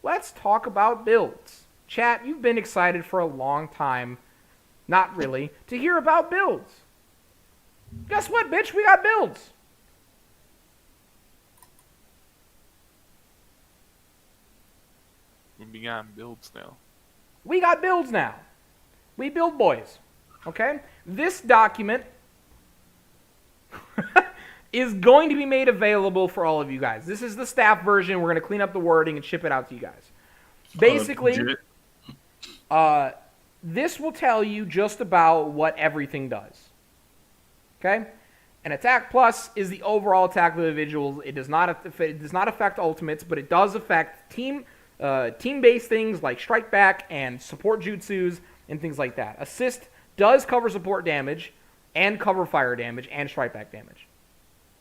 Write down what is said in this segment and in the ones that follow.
let's talk about builds. Chat, you've been excited for a long time, not really, to hear about builds. Guess what, bitch? We got builds. We got builds now. We got builds now. We build boys. Okay? This document is going to be made available for all of you guys. This is the staff version. We're going to clean up the wording and ship it out to you guys. Basically, this will tell you just about what everything does. Okay? An attack plus is the overall attack of the individuals. It does not affect ultimates, but it does affect team-based things like strike back and support jutsus and things like that. Assist does cover support damage and cover fire damage and strike back damage.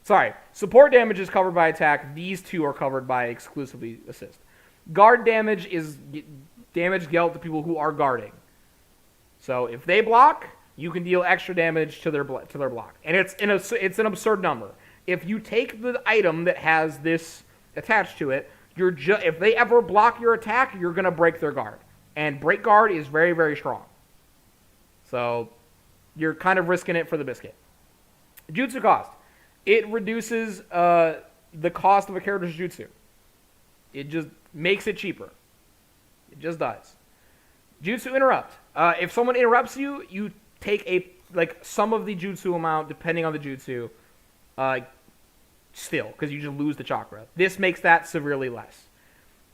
Sorry, support damage is covered by attack. These two are covered by exclusively assist. Guard damage is damage dealt to people who are guarding. So if they block, you can deal extra damage to their block, and it's an absurd number. If you take the item that has this attached to it, if they ever block your attack, you're gonna break their guard, and break guard is very, very strong. So you're kind of risking it for the biscuit. Jutsu cost. It reduces the cost of a character's jutsu. It just makes it cheaper. It just does. Jutsu interrupt. If someone interrupts you, you take some of the jutsu amount depending on the jutsu. Still, because you just lose the chakra. This makes that severely less.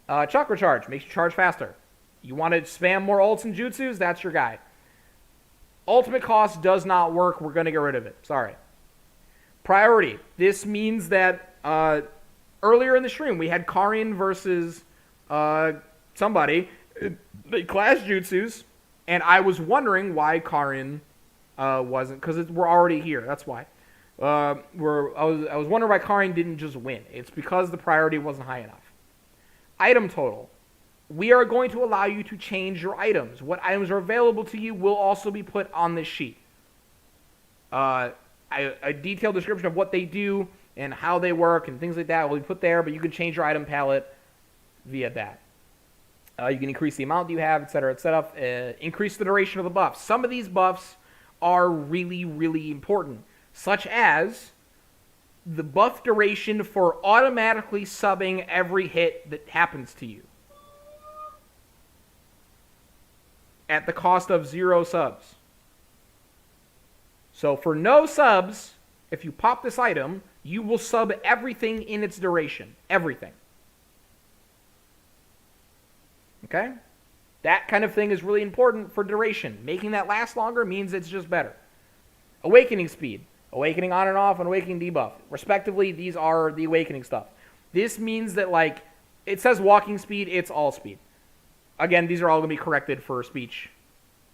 Chakra charge makes you charge faster. You want to spam more ults and jutsus? That's your guy. Ultimate cost does not work. We're going to get rid of it. Sorry. Priority. This means that earlier in the stream we had Karin versus somebody. They clashed jutsus, and I was wondering why Karin wasn't, because we're already here. That's why. I was wondering why Karin didn't just win. It's because the priority wasn't high enough. Item total. We are going to allow you to change your items. What items are available to you will also be put on this sheet. A detailed description of what they do and how they work and things like that will be put there, but you can change your item palette via that. You can increase the amount you have, etc., etc. Increase the duration of the buffs. Some of these buffs are really, really important, such as the buff duration for automatically subbing every hit that happens to you at the cost of 0 subs. So for no subs, if you pop this item, you will sub everything in its duration. Everything. Okay? That kind of thing is really important for duration. Making that last longer means it's just better. Awakening speed. Awakening on and off and awakening debuff. Respectively, these are the awakening stuff. This means that, it says walking speed, it's all speed. Again, these are all going to be corrected for speech.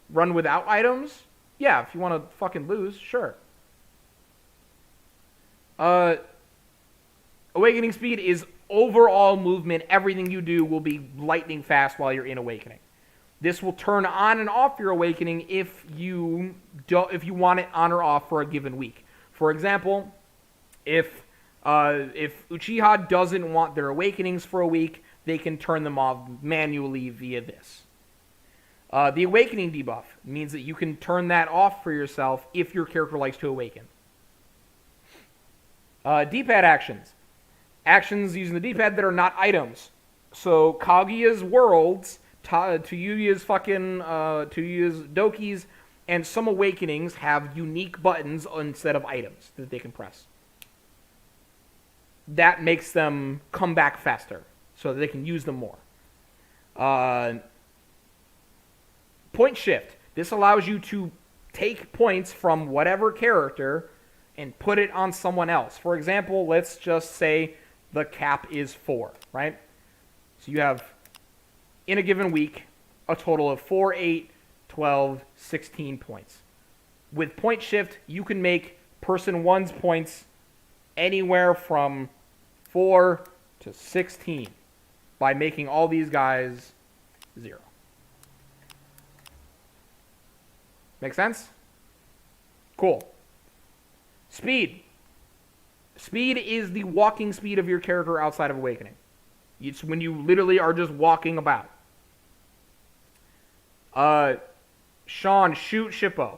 Run without items? Yeah, if you want to fucking lose, sure. Awakening speed is overall movement. Everything you do will be lightning fast while you're in awakening. This will turn on and off your awakening if you want it on or off for a given week. For example, if Uchiha doesn't want their awakenings for a week, they can turn them off manually via this. The awakening debuff means that you can turn that off for yourself if your character likes to awaken. D-pad actions. Actions using the D-pad that are not items. So Kaguya's worlds, Tuyuya's Doki's, and some awakenings have unique buttons instead of items that they can press. That makes them come back faster, so that they can use them more. Point shift. This allows you to take points from whatever character and put it on someone else. For example, let's just say the cap is 4, right? So you have, in a given week, a total of 4, 8, 12, 16 points. With point shift, you can make person 1's points anywhere from 4 to 16 by making all these guys 0. Make sense? Cool. Speed. Speed is the walking speed of your character outside of awakening. It's when you literally are just walking about. Sean, shoot Shippo.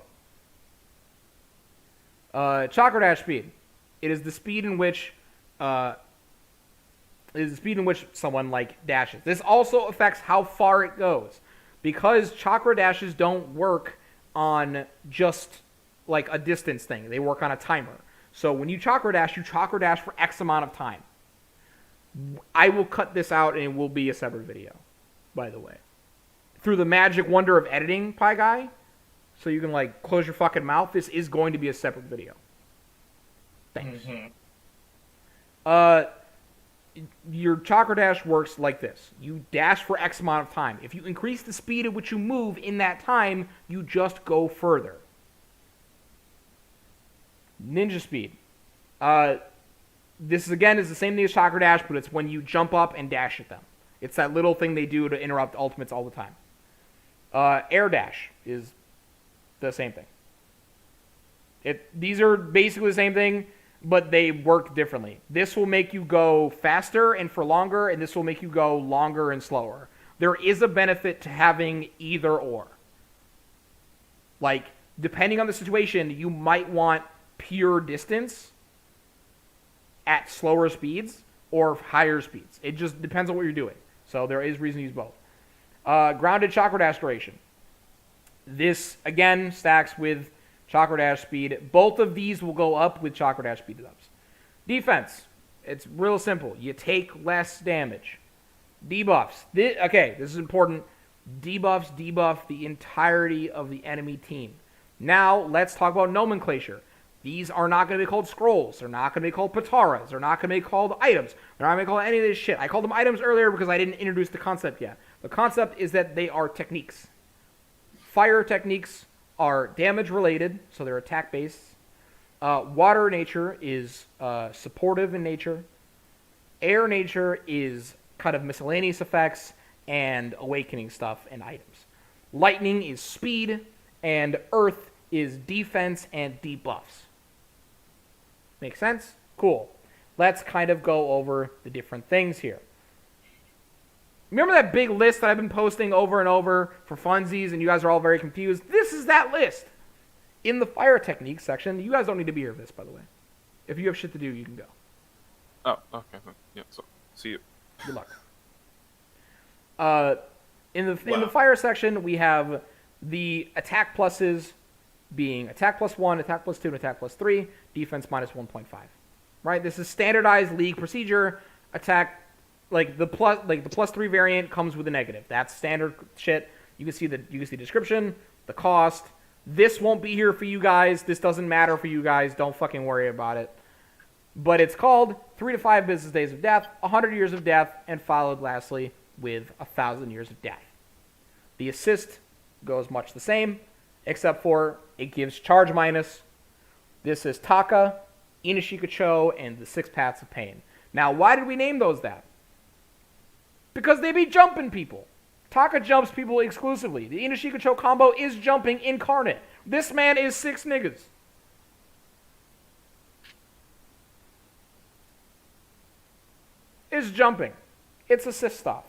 Chakra Dash speed. It is the speed in which someone like dashes. This also affects how far it goes, because Chakra Dashes don't work on just like a distance thing. They work on a timer. So when you Chakra Dash for X amount of time. I will cut this out and it will be a separate video, by the way. Through the magic wonder of editing, Pie Guy, so you can like close your fucking mouth, this is going to be a separate video. Thanks. Your Chakra Dash works like this. You dash for X amount of time. If you increase the speed at which you move in that time, you just go further. Ninja speed. This is the same thing as Chakra Dash, but it's when you jump up and dash at them. It's that little thing they do to interrupt ultimates all the time. Air Dash is the same thing. These are basically the same thing, but they work differently. This will make you go faster and for longer, and this will make you go longer and slower. There is a benefit to having either or. Like, depending on the situation, you might want pure distance at slower speeds or higher speeds. It just depends on what you're doing. So there is reason to use both. Grounded Chakra Dash duration. This, again, stacks with Chakra Dash speed. Both of these will go up with Chakra Dash speed ups. Defense. It's real simple. You take less damage. Debuffs. This is important. Debuffs debuff the entirety of the enemy team. Now, let's talk about nomenclature. These are not going to be called scrolls. They're not going to be called pataras. They're not going to be called items. They're not going to be called any of this shit. I called them items earlier because I didn't introduce the concept yet. The concept is that they are techniques. Fire techniques are damage related, so they're attack based. Water nature is supportive in nature. Air nature is kind of miscellaneous effects and awakening stuff and items. Lightning is speed, and earth is defense and debuffs. Make sense? Cool. Let's kind of go over the different things here. Remember that big list that I've been posting over and over for funsies, and you guys are all very confused? This is that list. In the fire techniques section, you guys don't need to be here for this, by the way. If you have shit to do, you can go. Oh, okay. Yeah, so see you. Good luck. In the fire section, we have the attack pluses being attack +1, attack +2, and attack +3, defense -1.5. Right? This is standardized league procedure. Attack, the +3 variant comes with a negative. That's standard shit. You can see the description, the cost. This won't be here for you guys. This doesn't matter for you guys. Don't fucking worry about it. But it's called 3 to 5 business days of death, 100 years of death, and followed lastly with 1,000 years of death. The assist goes much the same, except for it gives charge minus. This is Taka, Inashika Cho, and the 6 Paths of Pain. Now, why did we name those that? Because they be jumping people. Taka jumps people exclusively. The Inashika Cho combo is jumping incarnate. This man is 6 niggas. It's jumping. It's assist stuff.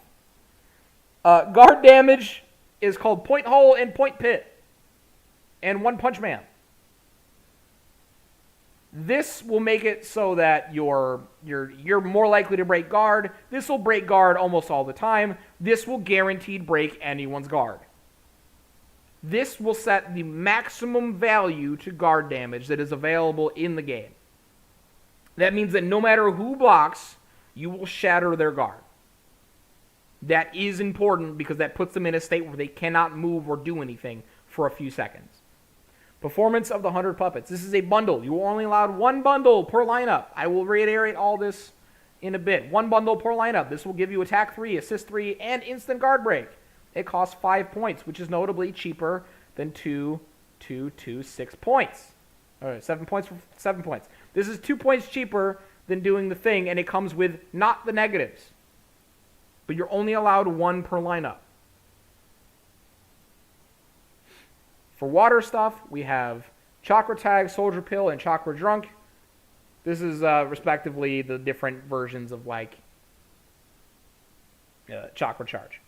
Guard damage is called Point Hole and Point Pit. And One Punch Man. This will make it so that you're more likely to break guard. This will break guard almost all the time. This will guaranteed break anyone's guard. This will set the maximum value to guard damage that is available in the game. That means that no matter who blocks, you will shatter their guard. That is important because that puts them in a state where they cannot move or do anything for a few seconds. Performance of the 100 puppets. This is a bundle. You are only allowed 1 bundle per lineup. I will reiterate all this in a bit. 1 bundle per lineup. This will give you attack 3, assist 3, and instant guard break. It costs 5 points, which is notably cheaper than 2, 6 points. All right, 7 points for 7 points. This is 2 points cheaper than doing the thing, and it comes with not the negatives. But you're only allowed 1 per lineup. For water stuff, we have Chakra Tag, Soldier Pill, and Chakra Drunk. This is respectively the different versions of chakra charge.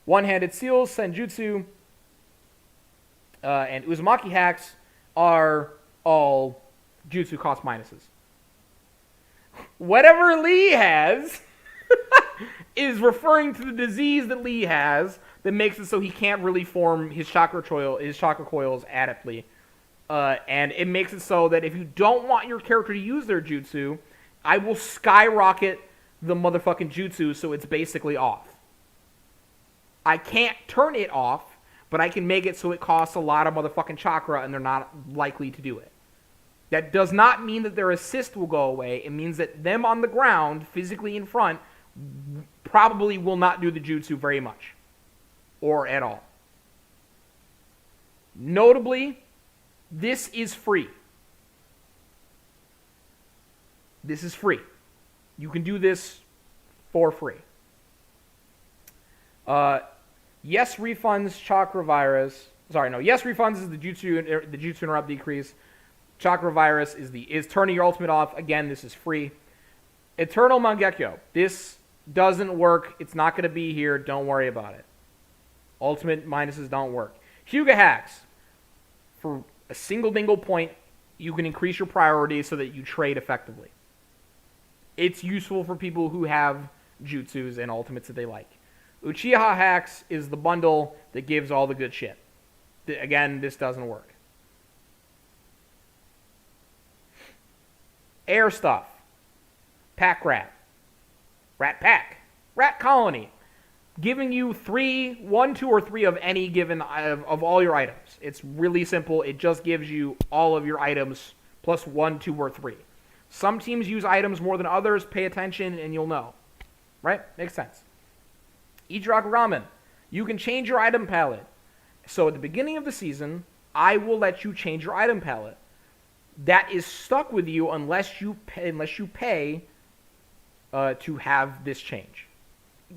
One-handed seals, senjutsu, and Uzumaki hacks are all jutsu cost minuses. Whatever Lee has is referring to the disease that Lee has that makes it so he can't really form his chakra coils adeptly. And it makes it so that if you don't want your character to use their jutsu, I will skyrocket the motherfucking jutsu so it's basically off. I can't turn it off, but I can make it so it costs a lot of motherfucking chakra and they're not likely to do it. That does not mean that their assist will go away. It means that them on the ground, physically in front, probably will not do the jutsu very much. Or at all. Notably, this is free. This is free. You can do this for free. Yes refunds chakra virus. Yes refunds is the jutsu interrupt decrease. Chakra virus is turning your ultimate off. Again, this is free. Eternal Mangekyo. This doesn't work. It's not going to be here. Don't worry about it. Ultimate minuses don't work. Hyuga hacks. For a single dingle point, you can increase your priority so that you trade effectively. It's useful for people who have jutsus and ultimates that they like. Uchiha hacks is the bundle that gives all the good shit. Again, this doesn't work. Air stuff. Pack rat. Rat pack. Rat colony. Giving you 1, 2, or 3 of any given of all your items. It's really simple. It just gives you all of your items plus 1, 2, or 3. Some teams use items more than others. Pay attention and you'll know. Right? Makes sense. Ichiraku Ramen. You can change your item palette. So at the beginning of the season, I will let you change your item palette. That is stuck with you unless you pay to have this change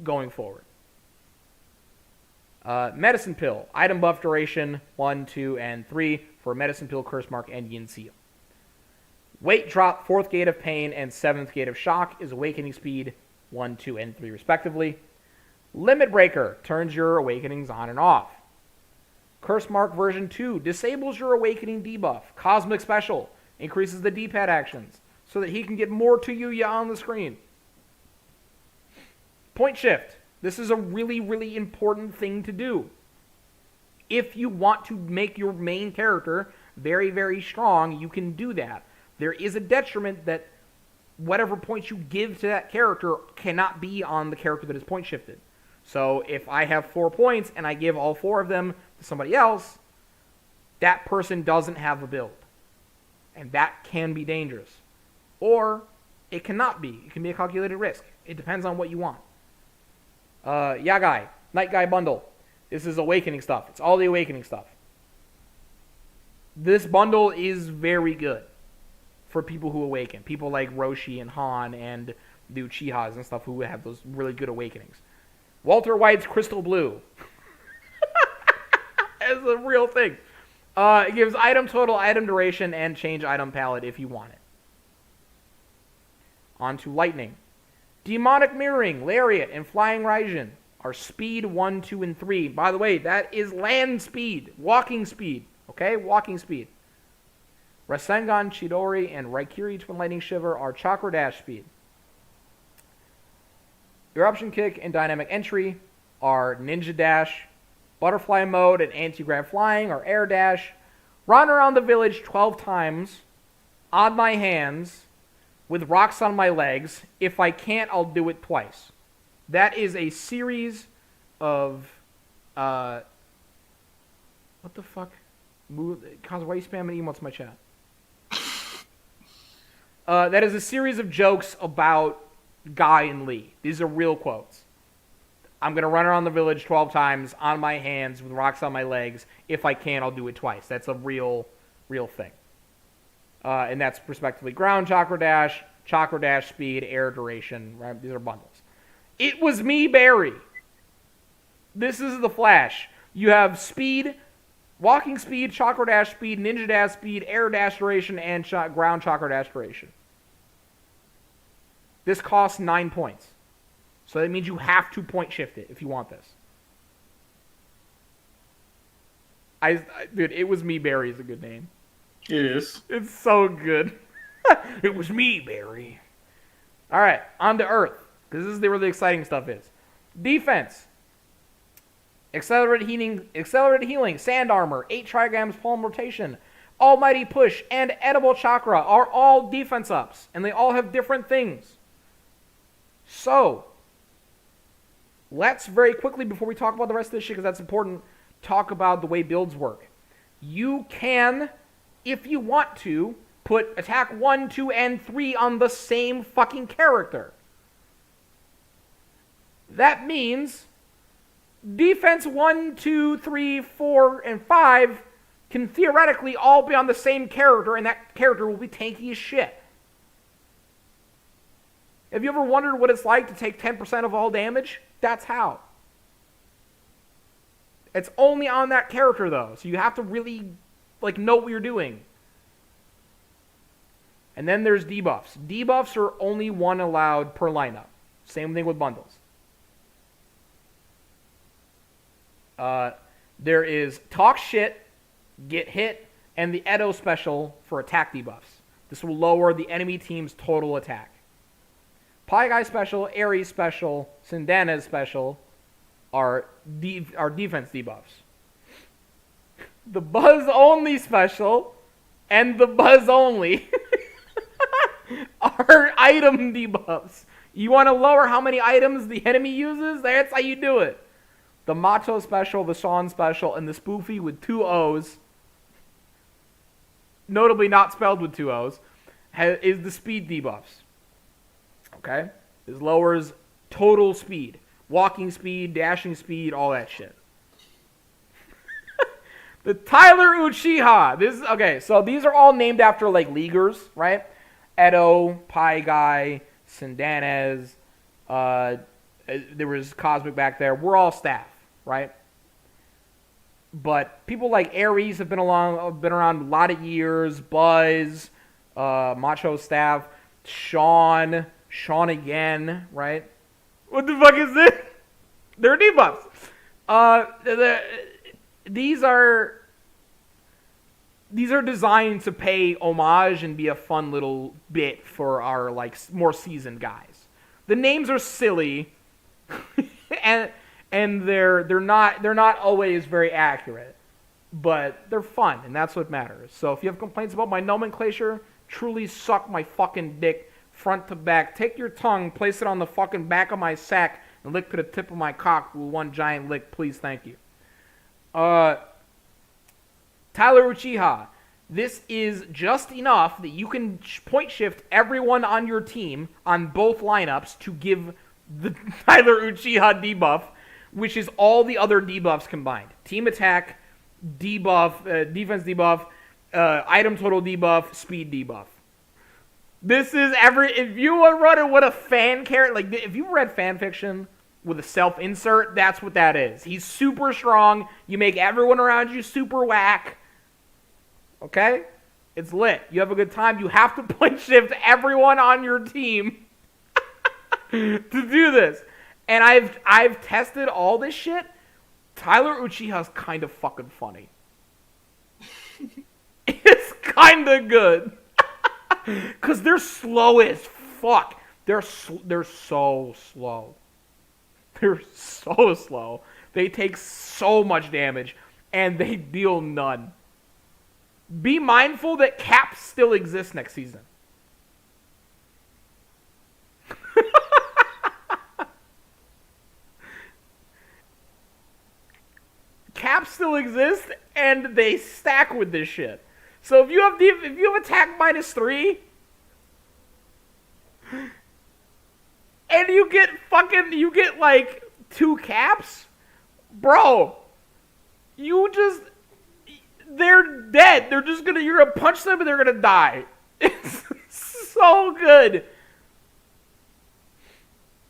going forward. Medicine Pill. Item buff duration 1, 2, and 3 for Medicine Pill, Curse Mark, and Yin Seal. Weight drop, 4th Gate of Pain, and 7th Gate of Shock is awakening speed 1, 2, and 3 respectively. Limit Breaker turns your awakenings on and off. Curse Mark version 2 disables your awakening debuff. Cosmic Special increases the D-pad actions so that he can get more to Yuya on the screen. Point Shift. This is a really, really important thing to do. If you want to make your main character very, very strong, you can do that. There is a detriment that whatever points you give to that character cannot be on the character that is point shifted. So if I have 4 points and I give all 4 of them to somebody else, that person doesn't have a build. And that can be dangerous. Or it cannot be. It can be a calculated risk. It depends on what you want. Yagai, Night Guy Bundle. This is awakening stuff. It's all the awakening stuff. This bundle is very good for people who awaken. People like Roshi and Han and the Uchihas and stuff who have those really good awakenings. Walter White's Crystal Blue. It's a real thing. It gives item total, item duration, and change item palette if you want it. On to Lightning. Demonic Mirroring, Lariat, and Flying Raijin are speed 1, 2, and 3. By the way, that is land speed. Walking speed. Okay? Walking speed. Rasengan, Chidori, and Raikiri Twin Lightning Shiver are Chakra Dash speed. Eruption Kick and Dynamic Entry are Ninja Dash. Butterfly Mode and Anti-Grav Flying are Air Dash. Run around the village 12 times on my hands with rocks on my legs. If I can't, I'll do it twice. That is a series of... what the fuck? Cause why are you spamming emotes in my chat? That is a series of jokes about Guy and Lee. These are real quotes. I'm going to run around the village 12 times on my hands with rocks on my legs. If I can, I'll do it twice. That's a real thing. And that's respectively ground chakra dash speed, air duration. Right? These are bundles. It was me, Barry. This is the Flash. You have speed, walking speed, chakra dash speed, ninja dash speed, air dash duration, and ground chakra dash duration. This costs 9 points. So that means you have to point shift it if you want this. Dude, It Was Me, Barry is a good name. It is. It's so good. It was me, Barry. All right, on to Earth, because this is where the exciting stuff is. Defense. Accelerated healing, sand armor, 8 trigrams palm rotation, almighty push, and edible chakra are all defense ups, and they all have different things. So, let's very quickly, before we talk about the rest of this shit, because that's important, talk about the way builds work. You can, if you want to, put attack 1, 2, and 3 on the same fucking character. That means defense 1, 2, 3, 4, and 5 can theoretically all be on the same character, and that character will be tanky as shit. Have you ever wondered what it's like to take 10% of all damage? That's how. It's only on that character, though, so you have to really know what you're doing. And then there's debuffs. Debuffs are only one allowed per lineup. Same thing with bundles. There is Talk Shit, Get Hit, and the Edo special for attack debuffs. This will lower the enemy team's total attack. Pie Guy special, Ares special, Sindana's special are defense debuffs. The Buzz Only special and the Buzz Only are item debuffs. You want to lower how many items the enemy uses? That's how you do it. The Macho special, the Sean special, and the Spoofy with 2 O's, notably not spelled with 2 O's, is the speed debuffs. Okay? This lowers total speed. Walking speed, dashing speed, all that shit. The Tyler Uchiha. So these are all named after leaguers, right? Edo, Pie Guy, Sindanez, there was Cosmic back there. We're all staff, right? But people like Ares have been around a lot of years. Buzz, Macho staff, Sean again, right? What the fuck is this? They're debuffs. These are designed to pay homage and be a fun little bit for our more seasoned guys. The names are silly, and they're not always very accurate, but they're fun, and that's what matters. So if you have complaints about my nomenclature, truly suck my fucking dick front to back. Take your tongue, place it on the fucking back of my sack, and lick to the tip of my cock with one giant lick, please, thank you. Tyler Uchiha. This is just enough that you can point shift everyone on your team on both lineups to give the Tyler Uchiha debuff, which is all the other debuffs combined. Team attack, debuff, defense debuff, item total debuff, speed debuff. This is if you want to run it with a fan character, if you read fan fiction with a self-insert, that's what that is. He's super strong. You make everyone around you super whack. Okay? It's lit. You have a good time. You have to point shift everyone on your team to do this. And I've tested all this shit. Tyler Uchiha's kind of fucking funny. It's kind of good. Because they're slow as fuck. They're so slow. They're so slow. They take so much damage, and they deal none. Be mindful that Cap still exists next season. Cap still exists, and they stack with this shit. So if you have attack -3, and you get 2 caps, bro, they're dead. You're gonna punch them and they're gonna die. It's so good.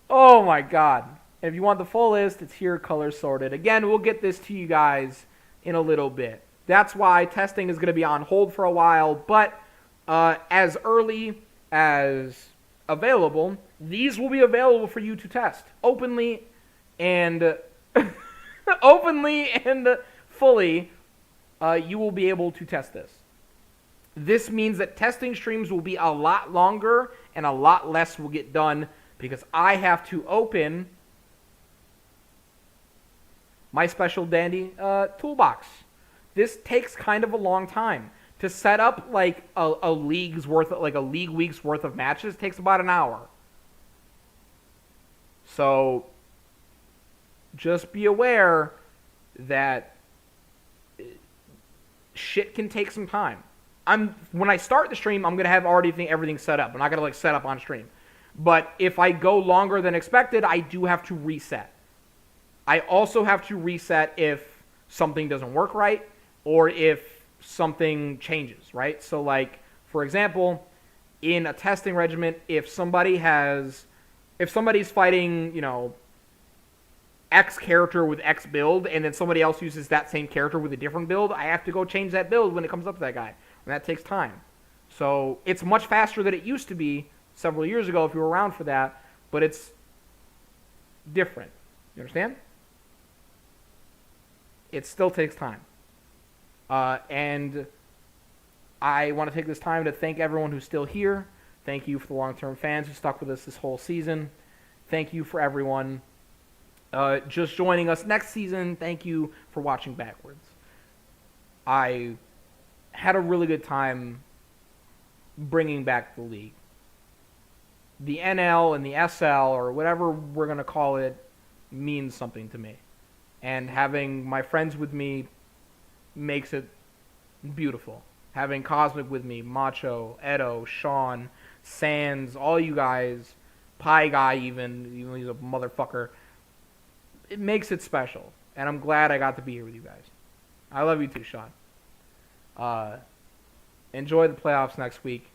Oh my god. And if you want the full list, it's here, color sorted. Again, we'll get this to you guys in a little bit. That's why testing is going to be on hold for a while, but as early as available, these will be available for you to test openly and openly and fully. You will be able to test this. This means that testing streams will be a lot longer and a lot less will get done because I have to open my special dandy toolbox. This takes kind of a long time. To set up like a league's worth of, like a league week's worth of matches takes about an hour. So just be aware that shit can take some time. When I start the stream, I'm gonna have already everything set up. I'm not gonna like set up on stream. But if I go longer than expected, I do have to reset. I also have to reset if something doesn't work right or if something changes, right? So like, for example, in a testing regiment, if somebody's fighting, X character with X build, and then somebody else uses that same character with a different build, I have to go change that build when it comes up to that guy. And that takes time. So it's much faster than it used to be several years ago if you were around for that, but it's different. You understand? It still takes time. And I want to take this time to thank everyone who's still here. Thank you for the long-term fans who stuck with us this whole season. Thank you for everyone just joining us next season. Thank you for watching backwards. I had a really good time bringing back the league. The NL and the SL, or whatever we're going to call it, means something to me. And having my friends with me makes it beautiful. Having Cosmic with me, Macho, Edo, Sean, Sans, all you guys, Pie Guy even though he's a motherfucker, it makes it special. And I'm glad I got to be here with you guys. I love you too, Sean. Enjoy the playoffs next week.